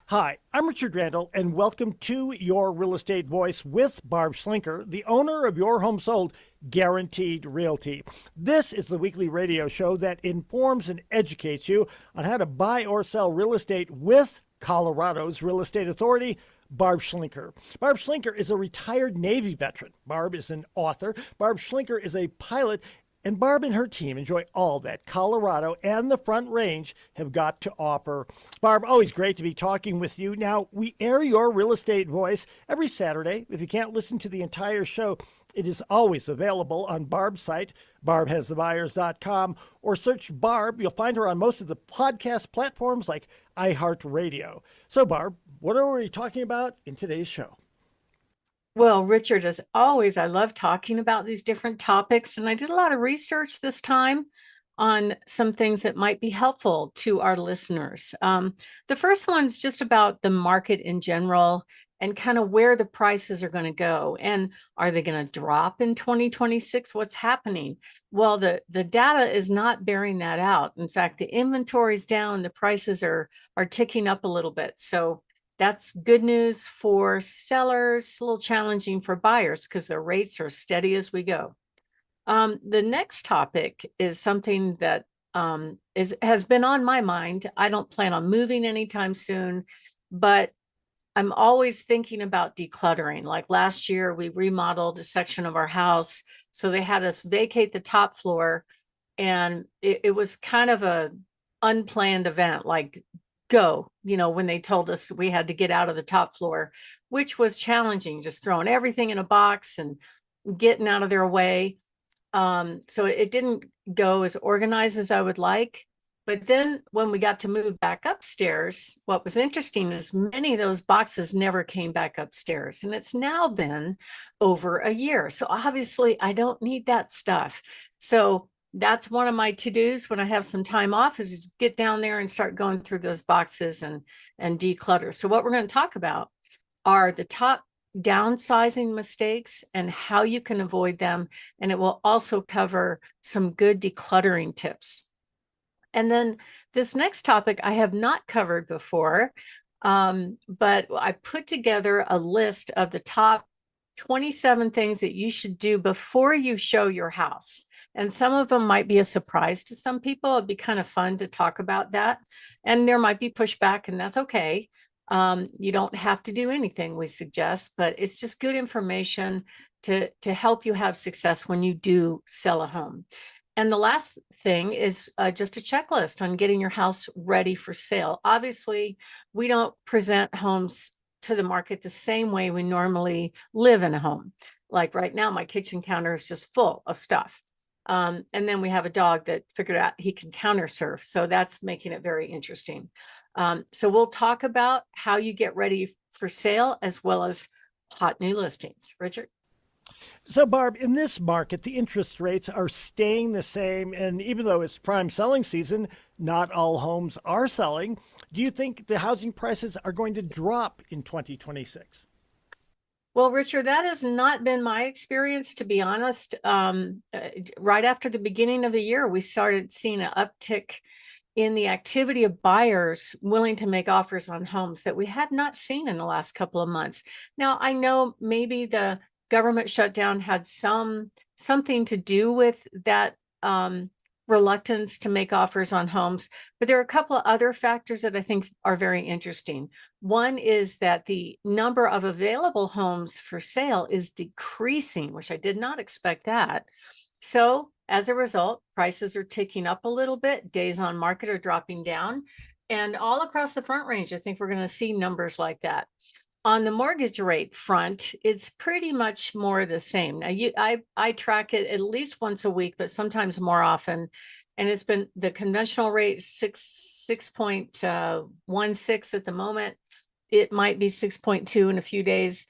Hi, I'm Richard Randall, and welcome to Your Real Estate Voice with Barb Schlinker, the owner of Your Home Sold Guaranteed Realty. This is the weekly radio show that informs and educates you on how to buy or sell real estate with Colorado's Real Estate Authority, Barb Schlinker. Barb Schlinker is a retired Navy veteran. Barb is an author. Barb Schlinker is a pilot. And Barb and her team enjoy all that Colorado and the Front Range have got to offer. Barb, always great to be talking with you. Now, we air Your Real Estate Voice every Saturday. If you can't listen to the entire show, it is always available on Barb's site, barbhasthebuyers.com, or search Barb. You'll find her on most of the podcast platforms like iHeartRadio. So, Barb, what are we talking about in today's show? Well, Richard, as always, I love talking about these different topics, and I did a lot of research this time on some things that might be helpful to our listeners. The first one's just about the market in general and kind of where the prices are going to go. And are they going to drop in 2026? What's happening? Well, the data is not bearing that out. In fact, the inventory's down and the prices are ticking up a little bit. So that's good news for sellers, a little challenging for buyers because the rates are steady as we go. The next topic is something that has been on my mind. I don't plan on moving anytime soon, but I'm always thinking about decluttering. Like last year, we remodeled a section of our house. So they had us vacate the top floor. And it was kind of a unplanned event, like go, when they told us we had to get out of the top floor, which was challenging, just throwing everything in a box and getting out of their way. So it didn't go as organized as I would like. But then when we got to move back upstairs, what was interesting is many of those boxes never came back upstairs. And it's now been over a year. So obviously I don't need that stuff. So that's one of my to-dos when I have some time off is just get down there and start going through those boxes and declutter. So what we're going to talk about are the top downsizing mistakes and how you can avoid them. And it will also cover some good decluttering tips. And then this next topic I have not covered before, but I put together a list of the top 27 things that you should do before you show your house. And some of them might be a surprise to some people. It'd be kind of fun to talk about that. And there might be pushback, and that's okay. You don't have to do anything we suggest, but it's just good information to help you have success when you do sell a home. And the last thing is just a checklist on getting your house ready for sale. Obviously, we don't present homes to the market the same way we normally live in a home. Like right now, my kitchen counter is just full of stuff. And then we have a dog that figured out he can counter surf. So that's making it very interesting. So we'll talk about how you get ready for sale as well as hot new listings. Richard? So, Barb, in this market, the interest rates are staying the same. And even though it's prime selling season, not all homes are selling. Do you think the housing prices are going to drop in 2026? Well, Richard, that has not been my experience, to be honest. Right after the beginning of the year, we started seeing an uptick in the activity of buyers willing to make offers on homes that we had not seen in the last couple of months. Now, I know maybe the government shutdown had something to do with that reluctance to make offers on homes, but there are a couple of other factors that I think are very interesting. One is that the number of available homes for sale is decreasing, which I did not expect that. So as a result, prices are ticking up a little bit, days on market are dropping down, and all across the Front Range, I think we're going to see numbers like that. On the mortgage rate front, it's pretty much more the same. Now, I track it at least once a week, but sometimes more often. And it's been the conventional rate 6.16 at the moment. It might be 6.2 in a few days.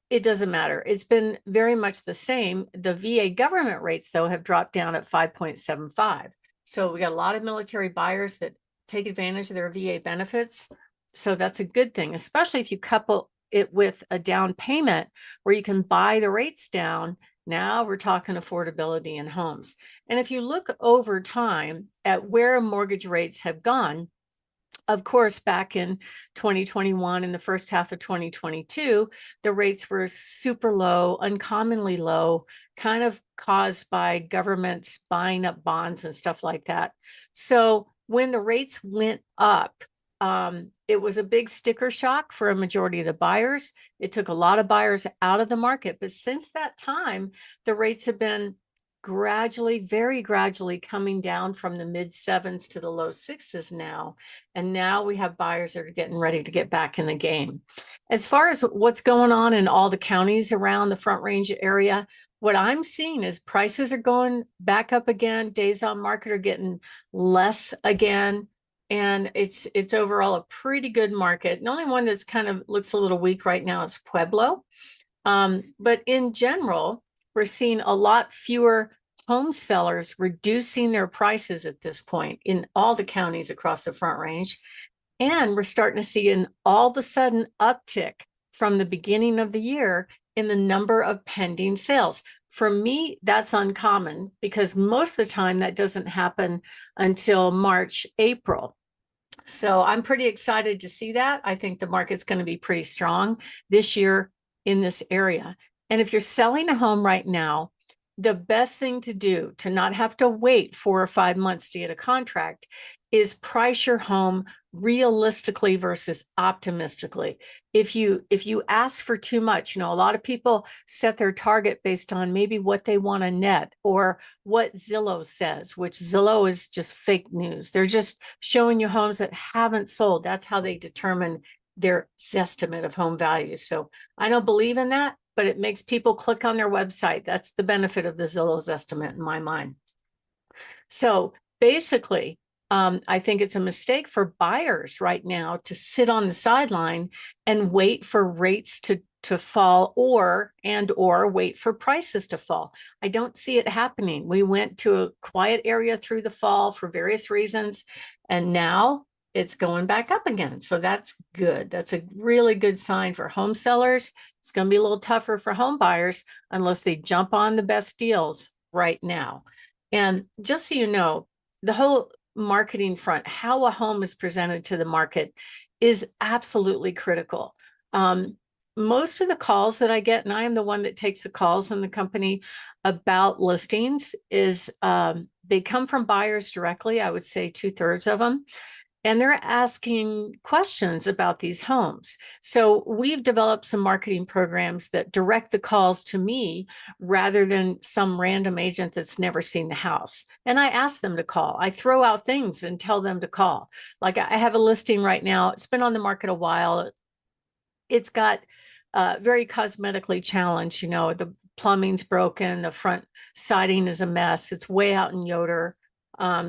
It doesn't matter. It's been very much the same. The VA government rates, though, have dropped down at 5.75. So we got a lot of military buyers that take advantage of their VA benefits. So that's a good thing, especially if you couple it with a down payment where you can buy the rates down. Now we're talking affordability in homes. And if you look over time at where mortgage rates have gone, Of course, back in 2021 and the first half of 2022, the rates were super low, uncommonly low, kind of caused by governments buying up bonds and stuff like that. So when the rates went up, it was a big sticker shock for a majority of the buyers. It took a lot of buyers out of the market. But since that time, the rates have been gradually, very gradually coming down from the mid sevens to the low sixes now. And now we have buyers that are getting ready to get back in the game. As far as what's going on in all the counties around the Front Range area, what I'm seeing is prices are going back up again. Days on market are getting less again. And it's overall a pretty good market. The only one that's kind of looks a little weak right now is Pueblo. But in general, we're seeing a lot fewer home sellers reducing their prices at this point in all the counties across the Front Range. And we're starting to see an all of a sudden uptick from the beginning of the year in the number of pending sales. For me, that's uncommon because most of the time that doesn't happen until March, April. So I'm pretty excited to see that. I think the market's going to be pretty strong this year in this area. And if you're selling a home right now, the best thing to do to not have to wait 4 or 5 months to get a contract is price your home realistically versus optimistically. If you ask for too much, a lot of people set their target based on maybe what they want to net or what Zillow says, which Zillow is just fake news. They're just showing you homes that haven't sold. That's how they determine their estimate of home values. So I don't believe in that, but it makes people click on their website. That's the benefit of the Zillow's estimate in my mind. So basically, I think it's a mistake for buyers right now to sit on the sideline and wait for rates to fall or wait for prices to fall. I don't see it happening. We went to a quiet area through the fall for various reasons, and now it's going back up again. So that's good. That's a really good sign for home sellers. It's going to be a little tougher for home buyers unless they jump on the best deals right now. And just so you know, the whole marketing front, how a home is presented to the market is absolutely critical. Most of the calls that I get, and I am the one that takes the calls in the company about listings, is they come from buyers directly. I would say 2/3 of them. And they're asking questions about these homes. So we've developed some marketing programs that direct the calls to me rather than some random agent that's never seen the house. And I ask them to call. I throw out things and tell them to call. Like I have a listing right now. It's been on the market a while. It's got very cosmetically challenged. The plumbing's broken. The front siding is a mess. It's way out in Yoder.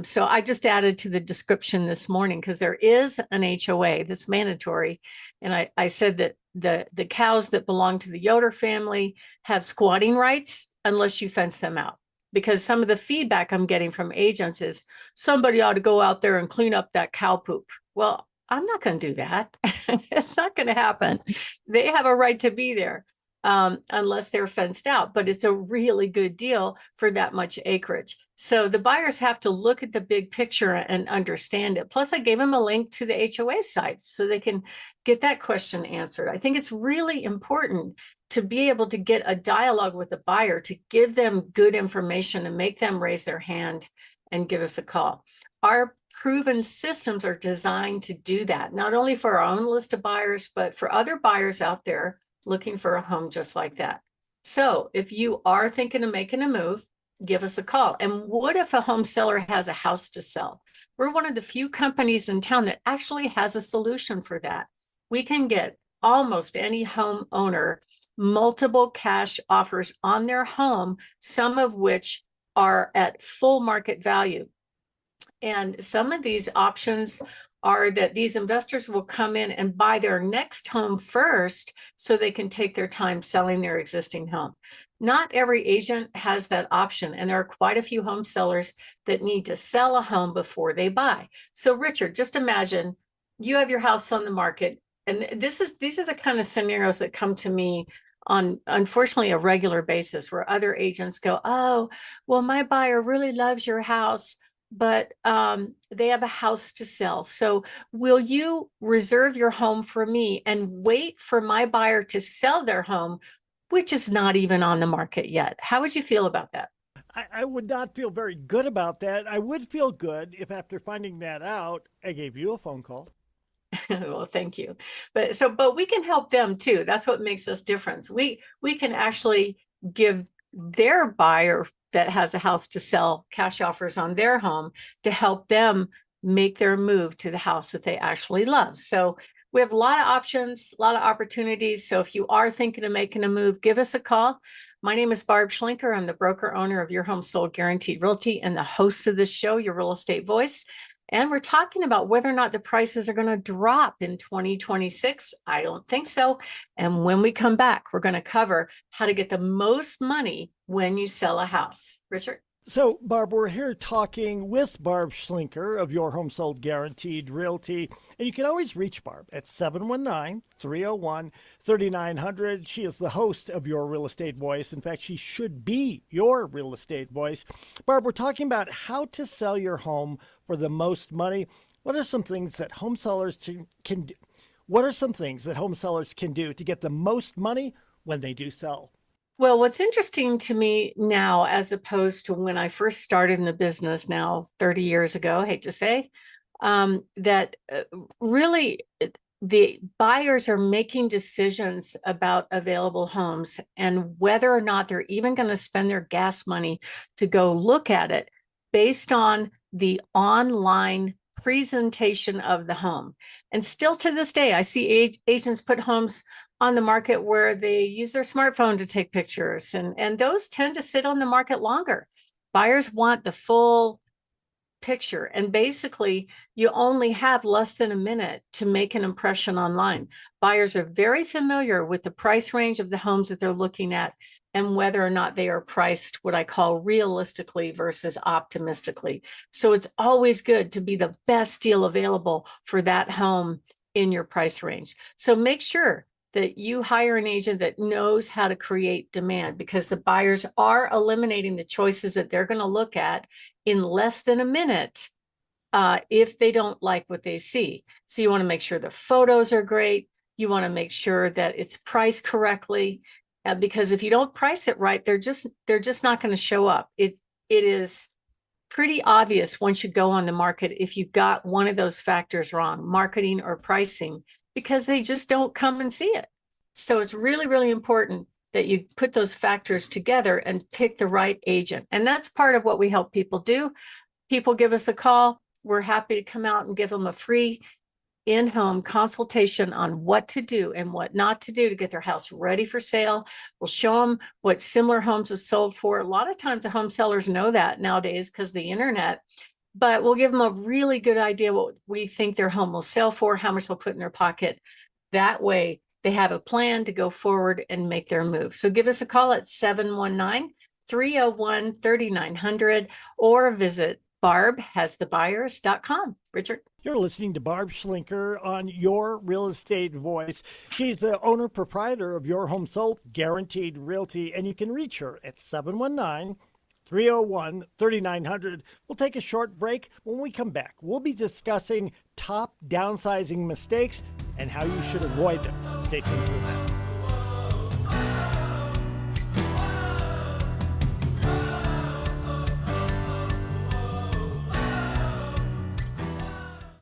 So I just added to the description this morning because there is an HOA that's mandatory. And I said that the cows that belong to the Yoder family have squatting rights unless you fence them out. Because some of the feedback I'm getting from agents is somebody ought to go out there and clean up that cow poop. Well, I'm not going to do that. It's not going to happen. They have a right to be there. Unless they're fenced out, but it's a really good deal for that much acreage. So the buyers have to look at the big picture and understand it. Plus, I gave them a link to the HOA site so they can get that question answered. I think it's really important to be able to get a dialogue with the buyer, to give them good information and make them raise their hand and give us a call. Our proven systems are designed to do that, not only for our own list of buyers, but for other buyers out there looking for a home just like that. So if you are thinking of making a move, give us a call. And what if a home seller has a house to sell? We're one of the few companies in town that actually has a solution for that. We can get almost any homeowner multiple cash offers on their home, some of which are at full market value. And some of these options are that these investors will come in and buy their next home first so they can take their time selling their existing home. Not every agent has that option, and there are quite a few home sellers that need to sell a home before they buy. So Richard, just imagine you have your house on the market, and these are the kind of scenarios that come to me on, unfortunately, a regular basis, where other agents go, oh, well, my buyer really loves your house, but they have a house to sell. So will you reserve your home for me and wait for my buyer to sell their home, which is not even on the market yet? How would you feel about that? I would not feel very good about that. I would feel good if after finding that out, I gave you a phone call. Well, thank you. But we can help them too. That's what makes us different. We can actually give their buyer that has a house to sell cash offers on their home to help them make their move to the house that they actually love. So we have a lot of options, a lot of opportunities. So if you are thinking of making a move, give us a call. My name is Barb Schlinker. I'm the broker owner of Your Home Sold Guaranteed Realty and the host of this show, Your Real Estate Voice. And we're talking about whether or not the prices are going to drop in 2026. I don't think so. And when we come back, we're going to cover how to get the most money when you sell a house. Richard? So, Barb, we're here talking with Barb Schlinker of Your Home Sold Guaranteed Realty. And you can always reach Barb at 719-301-3900. She is the host of Your Real Estate Voice. In fact, she should be your real estate voice. Barb, we're talking about how to sell your home for the most money. What are some things that home sellers can do? What are some things that home sellers can do to get the most money when they do sell? Well, what's interesting to me now, as opposed to when I first started in the business now 30 years ago, I hate to say, that really the buyers are making decisions about available homes and whether or not they're even going to spend their gas money to go look at it based on the online presentation of the home. And still to this day, I see agents put homes on the market where they use their smartphone to take pictures, and those tend to sit on the market longer. Buyers want the full picture, and basically you only have less than a minute to make an impression online. Buyers are very familiar with the price range of the homes that they're looking at and whether or not they are priced what I call realistically versus optimistically. So it's always good to be the best deal available for that home in your price range. So make sure that you hire an agent that knows how to create demand, because the buyers are eliminating the choices that they're going to look at in less than a minute if they don't like what they see. So you want to make sure the photos are great. You want to make sure that it's priced correctly, because if you don't price it right, they're just not going to show up. It is pretty obvious once you go on the market if you got one of those factors wrong, marketing or pricing, because they just don't come and see it. So it's really, really important that you put those factors together and pick the right agent. And that's part of what we help people do. People give us a call. We're happy to come out and give them a free in-home consultation on what to do and what not to do to get their house ready for sale. We'll show them what similar homes have sold for. A lot of times the home sellers know that nowadays because of the internet, but we'll give them a really good idea what we think their home will sell for, how much they'll put in their pocket. That way they have a plan to go forward and make their move. So give us a call at 719-301-3900 or visit barbhasthebuyers.com. Richard? You're listening to Barb Schlinker on Your Real Estate Voice. She's the owner proprietor of Your Home Sold Guaranteed Realty, and you can reach her at 719-301-3900. We'll take a short break. When we come back, we'll be discussing top downsizing mistakes and how you should avoid them. Stay tuned for that.